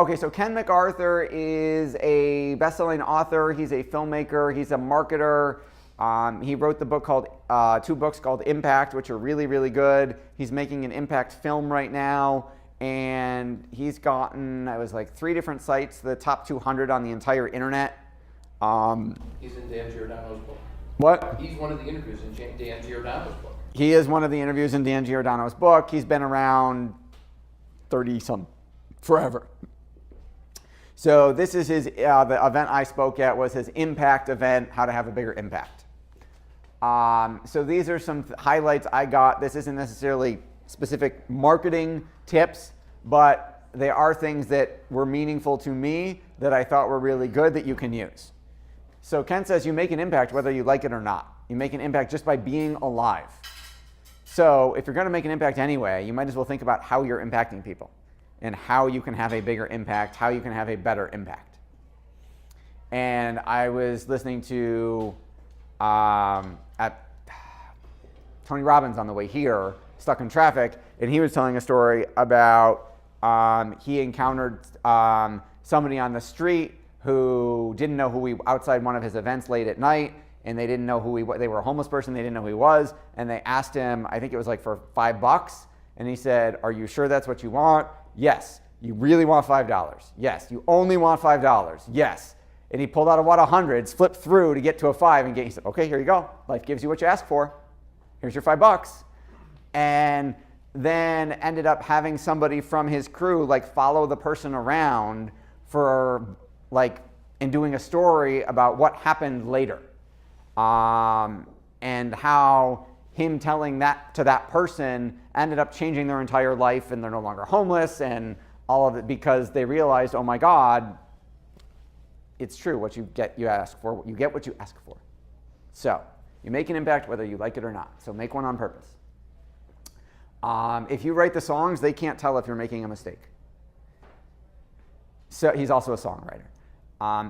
Okay, so Ken McArthur is a best-selling author. He's a filmmaker. He's a marketer. He wrote the book called, 2 books called Impact, which are really, really good. He's making an impact film right now, and he's gotten, it was like 3 different sites, the top 200 on the entire internet. He's in Dan Giordano's book. What? He's one of the interviews in Dan Giordano's book. He is one of the interviews in Dan Giordano's book. He's been around 30-some, forever. So this is his, the event I spoke at was his impact event, how to have a bigger impact. So these are some highlights I got. This isn't necessarily specific marketing tips, but they are things that were meaningful to me that I thought were really good that you can use. So Ken says you make an impact whether you like it or not. You make an impact just by being alive. So if you're going to make an impact anyway, you might as well think about how you're impacting people and how you can have a bigger impact, how you can have a better impact. And I was listening to at Tony Robbins on the way here, stuck in traffic, and he was telling a story about he encountered somebody on the street who didn't know who he, outside one of his events late at night, and they didn't know who he was. They were a homeless person, they didn't know who he was, and they asked him, I think it was like for $5, and he said, "Are you sure that's what you want?" "Yes." "You really want $5? "Yes." "You only want $5? "Yes." And he pulled out a wad of hundreds, flipped through to get to a 5, and he said, "Okay, here you go. Life gives you what you ask for. Here's your $5. And then ended up having somebody from his crew like follow the person around for like, and doing a story about what happened later. And how him telling that to that person ended up changing their entire life, and they're no longer homeless and all of it, because they realized, oh my God, it's true. What you get, you ask for. You get what you ask for. So you make an impact whether you like it or not. So make one on purpose. If you write the songs, they can't tell if you're making a mistake. So he's also a songwriter.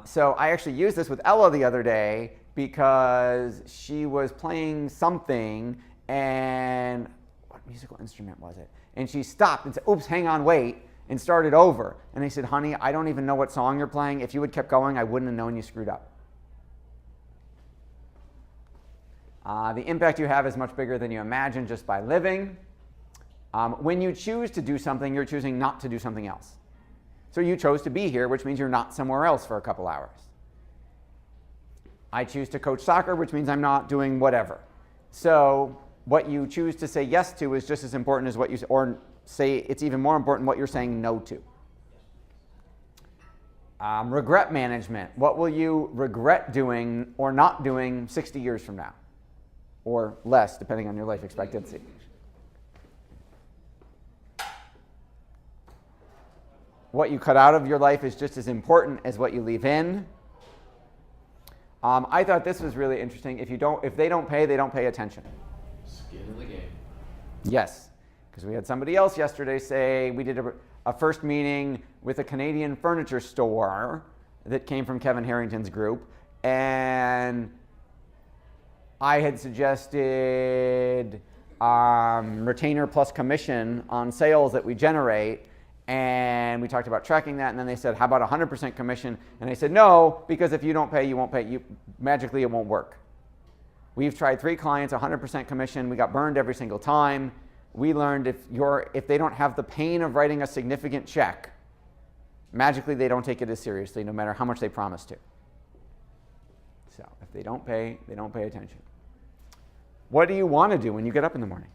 So I actually used this with Ella the other day because she was playing something, and what musical instrument was it? And she stopped and said, "Oops, hang on, wait," and started over. And I said, "Honey, I don't even know what song you're playing. If you had kept going, I wouldn't have known you screwed up." The impact you have is much bigger than you imagine just by living. When you choose to do something, you're choosing not to do something else. So you chose to be here, which means you're not somewhere else for a couple hours. I choose to coach soccer, which means I'm not doing whatever. So what you choose to say yes to is just as important as what you, or say it's even more important what you're saying no to. Regret management. What will you regret doing or not doing 60 years from now? Or less, depending on your life expectancy. What you cut out of your life is just as important as what you leave in. I thought this was really interesting. If they don't pay attention. Skin in the game. Yes, because we had somebody else yesterday say, we did a first meeting with a Canadian furniture store that came from Kevin Harrington's group, and I had suggested retainer plus commission on sales that we generate. And we talked about tracking that, and then they said, how about 100% commission? And I said, no, because if you don't pay, you won't pay. Magically, it won't work. We've tried 3 clients, 100% commission. We got burned every single time. We learned if they don't have the pain of writing a significant check, magically they don't take it as seriously, no matter how much they promise to. So if they don't pay attention. What do you want to do when you get up in the morning?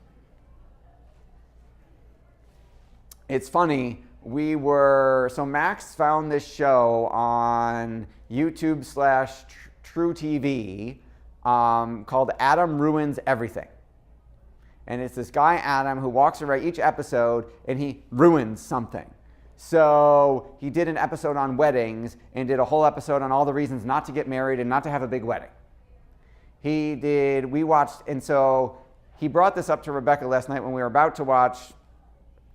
It's funny, so Max found this show on YouTube / True TV called Adam Ruins Everything. And it's this guy, Adam, who walks around each episode and he ruins something. So he did an episode on weddings and did a whole episode on all the reasons not to get married and not to have a big wedding. We watched, and so he brought this up to Rebecca last night when we were about to watch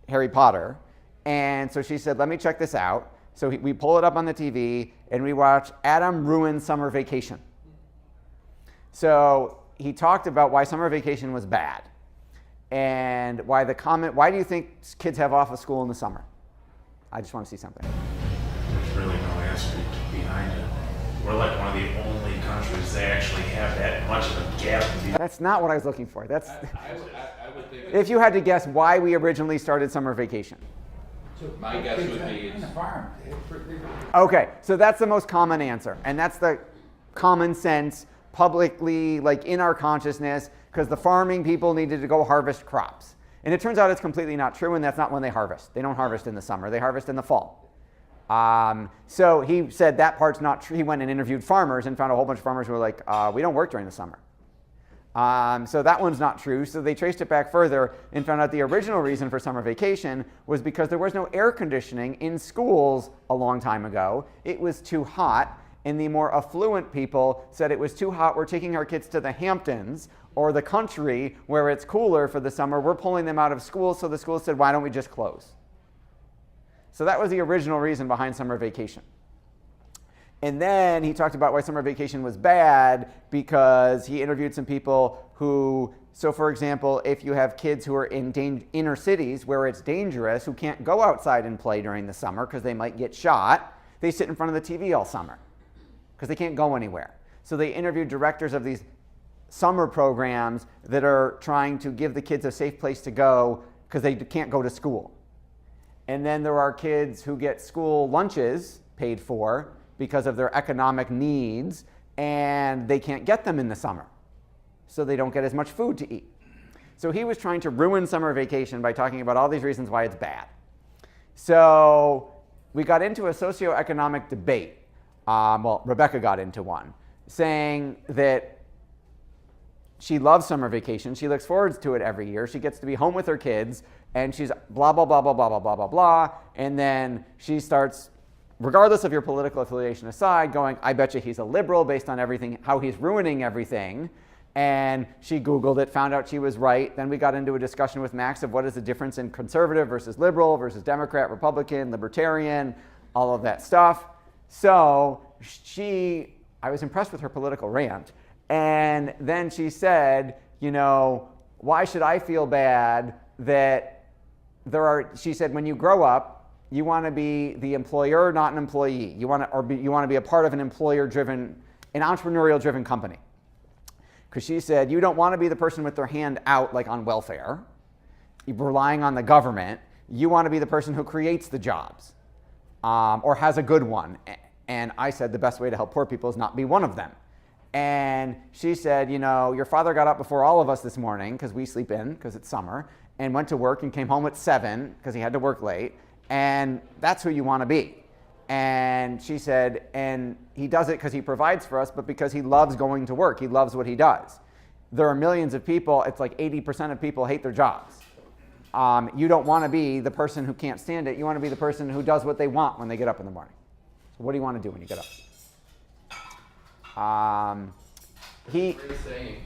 Harry Potter, and so she said, let me check this out. So we pull it up on the TV and we watch Adam Ruins Summer Vacation. So he talked about why summer vacation was bad and why do you think kids have off of school in the summer? I just want to see something. history behind it. We're like one of the only countries that actually have that much of a gap. That's not what I was looking for. That's I would think. if you had to guess why we originally started summer vacation. My guess would be On the farm. Okay, so that's the most common answer, and that's the common sense, publicly, like in our consciousness, because the farming people needed to go harvest crops. And it turns out it's completely not true, and that's not when they harvest. They don't harvest in the summer, they harvest in the fall. So he said that part's not true. He went and interviewed farmers and found a whole bunch of farmers who were like, we don't work during the summer. So that one's not true. So they traced it back further and found out the original reason for summer vacation was because there was no air conditioning in schools a long time ago. It was too hot, and the more affluent people said it was too hot. We're taking our kids to the Hamptons or the country where it's cooler for the summer. We're pulling them out of school. So the school said, why don't we just close? So that was the original reason behind summer vacation. And then he talked about why summer vacation was bad because he interviewed some people who, so for example, if you have kids who are in inner cities where it's dangerous, who can't go outside and play during the summer because they might get shot, they sit in front of the TV all summer because they can't go anywhere. So they interviewed directors of these summer programs that are trying to give the kids a safe place to go because they can't go to school. And then there are kids who get school lunches paid for because of their economic needs, and they can't get them in the summer. So they don't get as much food to eat. So he was trying to ruin summer vacation by talking about all these reasons why it's bad. So we got into a socioeconomic debate. Well, Rebecca got into one, saying that she loves summer vacation. She looks forward to it every year. She gets to be home with her kids, and she's blah, blah, blah, blah, blah, blah, blah, blah, blah. And then she starts, regardless of your political affiliation aside, going, I bet you he's a liberal based on everything, how he's ruining everything. And she Googled it, found out she was right. Then we got into a discussion with Max of what is the difference in conservative versus liberal versus Democrat, Republican, libertarian, all of that stuff. So I was impressed with her political rant. And then she said, why should I feel bad that she said, when you grow up, you want to be the employer, not an employee. You want to be a part of an entrepreneurial-driven company. Because she said, you don't want to be the person with their hand out, like on welfare, relying on the government. You want to be the person who creates the jobs, or has a good one. And I said, the best way to help poor people is not be one of them. And she said, your father got up before all of us this morning, because we sleep in, because it's summer, and went to work and came home at 7, because he had to work late. And that's who you want to be. And she said, and he does it because he provides for us, but because he loves going to work. He loves what he does. There are millions of people, it's like 80% of people hate their jobs. You don't want to be the person who can't stand it. You want to be the person who does what they want when they get up in the morning. So what do you want to do when you get up? Great saying.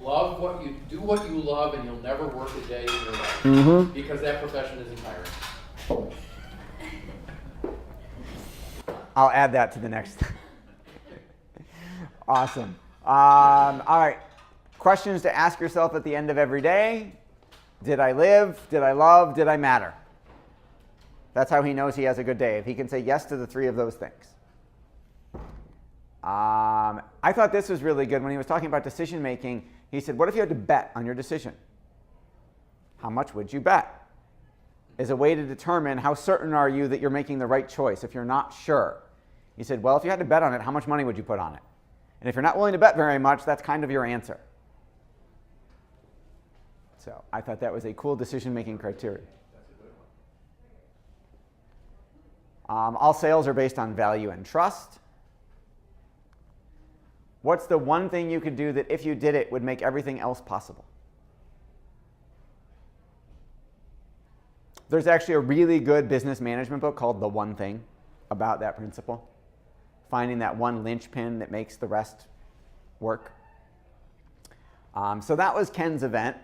Love what you do, what you love, and you'll never work a day in your life. Mm-hmm. Because that profession isn't tiring. I'll add that to the next. Awesome. All right. Questions to ask yourself at the end of every day. Did I live? Did I love? Did I matter? That's how he knows he has a good day. If he can say yes to the 3 of those things. I thought this was really good when he was talking about decision making. He said, what if you had to bet on your decision? How much would you bet? Is a way to determine how certain are you that you're making the right choice if you're not sure. He said, well, if you had to bet on it, how much money would you put on it? And if you're not willing to bet very much, that's kind of your answer. So I thought that was a cool decision-making criteria. All sales are based on value and trust. What's the one thing you could do that if you did it would make everything else possible? There's actually a really good business management book called The One Thing about that principle. Finding that one linchpin that makes the rest work. So that was Ken's event.